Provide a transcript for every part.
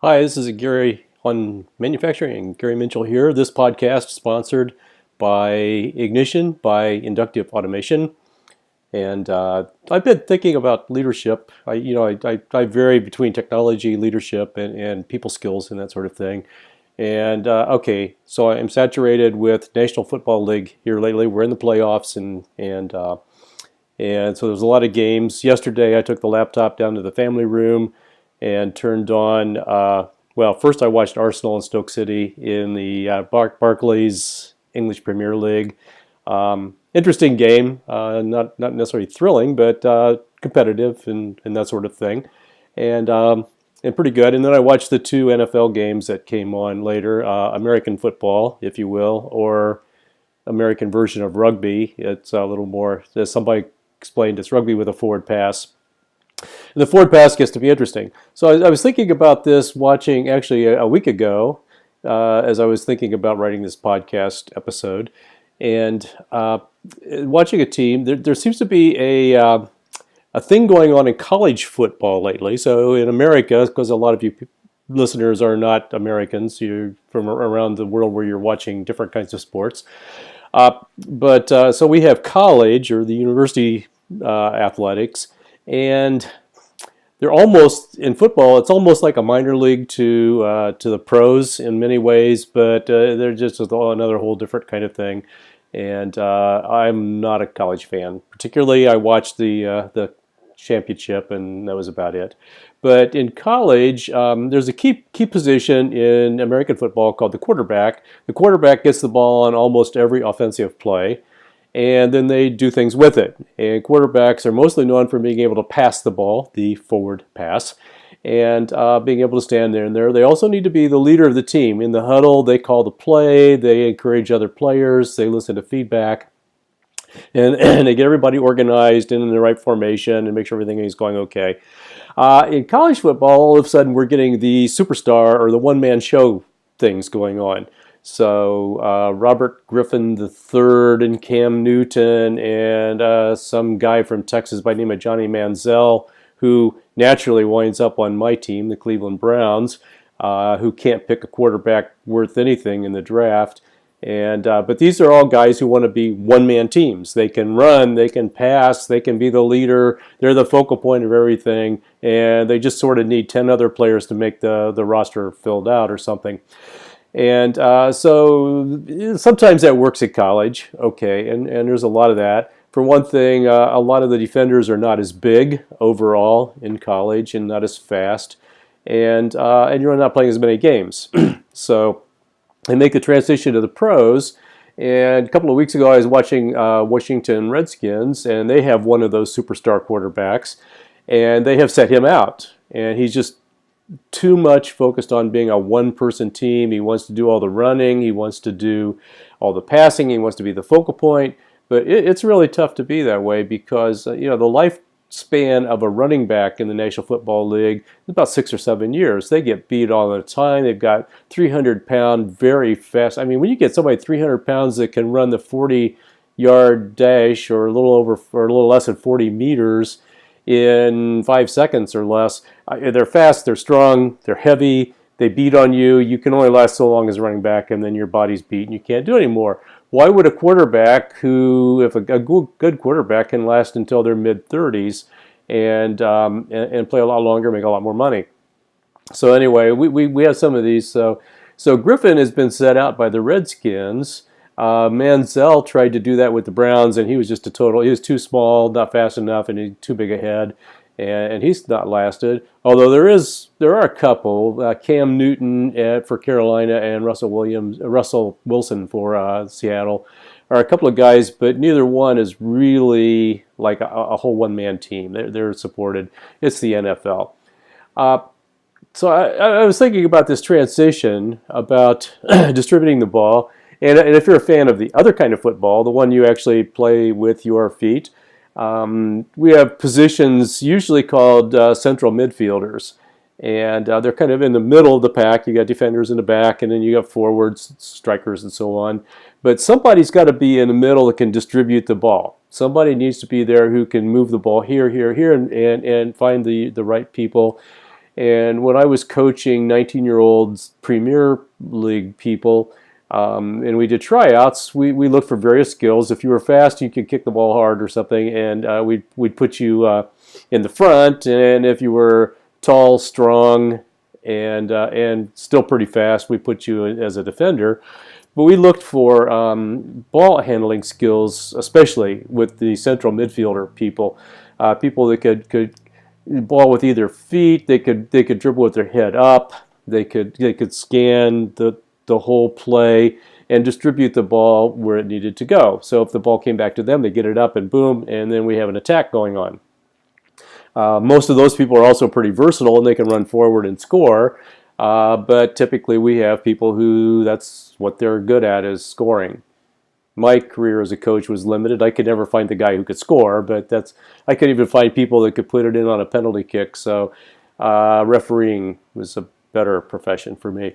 Hi, this is Gary on manufacturing. Gary Minchell here. This podcast sponsored by Ignition by Inductive Automation. And I've been thinking about leadership. I vary between technology, leadership, and people skills and that sort of thing. And so I'm saturated with National Football League here lately. We're in the playoffs, and so there's a lot of games. Yesterday, I took the laptop down to the family room and turned on. First I watched Arsenal and Stoke City in the Barclays English Premier League. Interesting game, not necessarily thrilling, but competitive and that sort of thing, and pretty good. And then I watched the two NFL games that came on later, American football, if you will, or American version of rugby. It's a little more, as somebody explained, it's rugby with a forward pass. And the forward pass gets to be interesting. So I was thinking about this watching actually a week ago as I was thinking about writing this podcast episode. And watching a team, there seems to be a thing going on in college football lately. So in America, because a lot of you listeners are not Americans, you're from around the world where you're watching different kinds of sports. So we have college or the university athletics. And they're almost, in football, it's almost like a minor league to the pros in many ways, but they're just another whole different kind of thing. And I'm not a college fan. Particularly, I watched the championship, and that was about it. But in college, there's a key position in American football called the quarterback. The quarterback gets the ball on almost every offensive play, and then they do things with it. And quarterbacks are mostly known for being able to pass the ball, the forward pass, and being able to stand there and there. They also need to be the leader of the team. In the huddle, they call the play, they encourage other players, they listen to feedback, and they get everybody organized and in the right formation and make sure everything is going okay. In college football, all of a sudden, we're getting the superstar or the one-man show things going on. So Robert Griffin III and Cam Newton and some guy from Texas by the name of Johnny Manziel, who naturally winds up on my team, the Cleveland Browns, who can't pick a quarterback worth anything in the draft. But these are all guys who want to be one-man teams. They can run, they can pass, they can be the leader. They're the focal point of everything, and they just sort of need 10 other players to make the roster filled out or something. And so sometimes that works at college, okay, and there's a lot of that. For one thing, a lot of the defenders are not as big overall in college and not as fast, and you're not playing as many games. So they make the transition to the pros, and a couple of weeks ago I was watching Washington Redskins, and they have one of those superstar quarterbacks, and they have set him out, and he's just too much focused on being a one-person team. He wants to do all the running. He wants to do all the passing. He wants to be the focal point. But it's really tough to be that way because the lifespan of a running back in the National Football League is about 6 or 7 years. They get beat all the time. They've got 300-pound, very fast. I mean, when you get somebody 300 pounds that can run the 40-yard dash or a little less than 40 meters in 5 seconds or less. They're fast, they're strong, they're heavy, they beat on you. You can only last so long as a running back, and then your body's beat and you can't do it anymore. Why would a quarterback if a good quarterback can last until their mid-30s and play a lot longer, make a lot more money? So anyway, we have some of these. So Griffin has been set out by the Redskins. Manziel tried to do that with the Browns, and he was just he was too small, not fast enough, and he's too big a head, and he's not lasted. Although there are a couple, Cam Newton for Carolina and Russell Wilson for Seattle, are a couple of guys, but neither one is really like a whole one-man team. They're supported. It's the NFL. So I was thinking about this transition, about distributing the ball. And if you're a fan of the other kind of football, the one you actually play with your feet, we have positions usually called central midfielders. And they're kind of in the middle of the pack. You got defenders in the back, and then you got forwards, strikers, and so on. But somebody's got to be in the middle that can distribute the ball. Somebody needs to be there who can move the ball here, and find the right people. And when I was coaching 19-year-olds Premier League people, and we did tryouts, we looked for various skills. If you were fast, you could kick the ball hard or something, and we'd put you in the front. And if you were tall, strong, and still pretty fast, we put you as a defender. But we looked for ball handling skills, especially with the central midfielder people, people that could ball with either feet. They could dribble with their head up. They could scan the whole play and distribute the ball where it needed to go. So if the ball came back to them, they get it up and boom, and then we have an attack going on. Most of those people are also pretty versatile and they can run forward and score. But typically we have people who that's what they're good at is scoring. My career as a coach was limited. I could never find the guy who could score, but I could even find people that could put it in on a penalty kick. So refereeing was a better profession for me.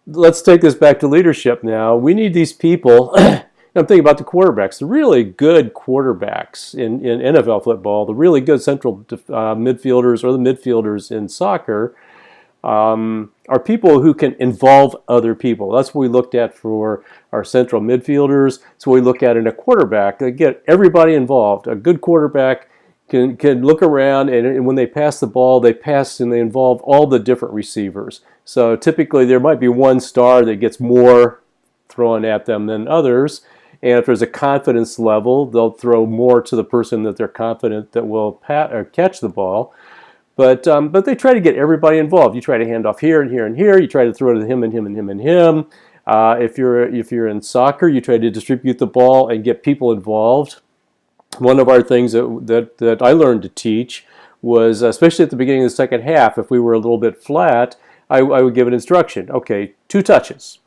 Let's take this back to leadership now. We need these people. I'm thinking about the quarterbacks, the really good quarterbacks in NFL football, the really good central midfielders or the midfielders in soccer are people who can involve other people. That's what we looked at for our central midfielders. So we look at in a quarterback, they get everybody involved. A good quarterback can look around, and when they pass the ball, they pass and they involve all the different receivers. So typically there might be one star that gets more thrown at them than others. And if there's a confidence level, they'll throw more to the person that they're confident that will catch the ball. But they try to get everybody involved. You try to hand off here and here and here. You try to throw to him and him and him and him. If you're in soccer, you try to distribute the ball and get people involved. One of our things that I learned to teach was, especially at the beginning of the second half, if we were a little bit flat, I would give an instruction. Okay, 2 touches.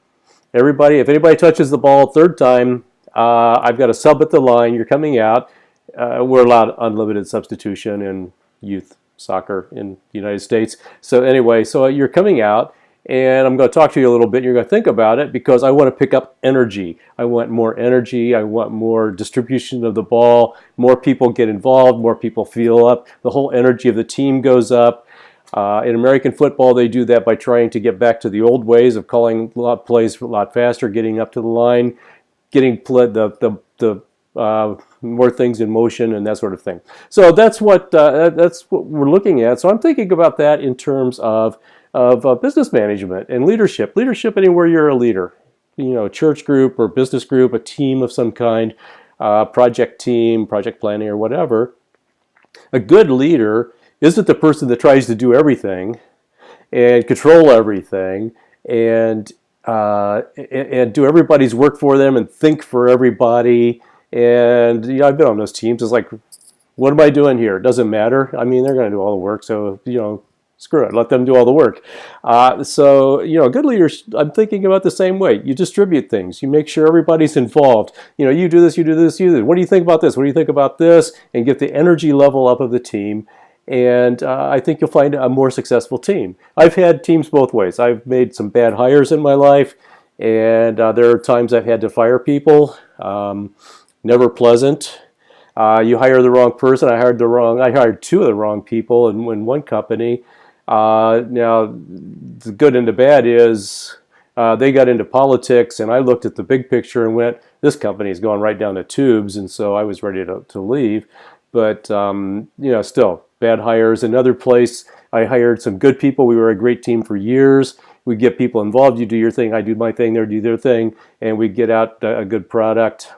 Everybody, if anybody touches the ball third time, I've got a sub at the line. You're coming out. We're allowed unlimited substitution in youth soccer in the United States. So anyway, so you're coming out, and I'm going to talk to you a little bit. You're going to think about it because I want to pick up energy. I want more energy. I want more distribution of the ball. More people get involved. More people feel up. The whole energy of the team goes up. In American football, they do that by trying to get back to the old ways of calling plays a lot faster, getting up to the line, getting more things in motion and that sort of thing. So that's what we're looking at. So I'm thinking about that in terms of business management and leadership. Leadership anywhere you're a leader, church group or business group, a team of some kind, project team, project planning or whatever. A good leader isn't the person that tries to do everything and control everything and do everybody's work for them and think for everybody. And I've been on those teams. It's like, what am I doing here? It doesn't matter. I mean, they're going to do all the work, so screw it. Let them do all the work. So good leaders, I'm thinking about the same way. You distribute things. You make sure everybody's involved. You do this, you do this, you do this. What do you think about this? What do you think about this? And get the energy level up of the team. And I think you'll find a more successful team. I've had teams both ways. I've made some bad hires in my life, and there are times I've had to fire people. Never pleasant. You hire the wrong person. I hired 2 of the wrong people in one company. Now, the good and the bad is they got into politics, and I looked at the big picture and went, this company's going right down the tubes, and so I was ready to leave. But still, bad hires. Another place, I hired some good people. We were a great team for years. We get people involved. You do your thing, I do my thing, they do their thing, and we get out a good product.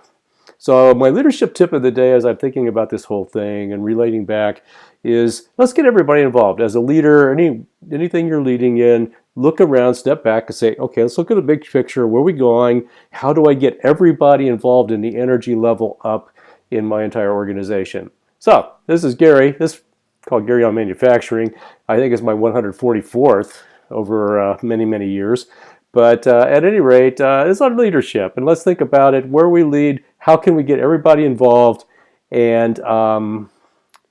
So my leadership tip of the day as I'm thinking about this whole thing and relating back is let's get everybody involved. As a leader, anything you're leading in, look around, step back and say, okay, let's look at the big picture. Where are we going? How do I get everybody involved in the energy level up in my entire organization? So this is Gary. This is called Gary on Manufacturing. I think it's my 144th over many, many years. But at any rate, it's on leadership. And let's think about it, where we lead, how can we get everybody involved and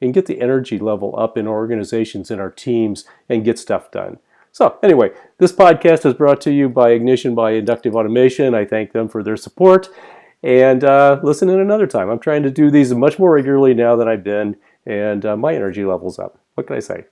get the energy level up in our organizations and our teams and get stuff done. So anyway, this podcast is brought to you by Ignition by Inductive Automation. I thank them for their support. And listen in another time. I'm trying to do these much more regularly now than I've been, and my energy level's up. What can I say?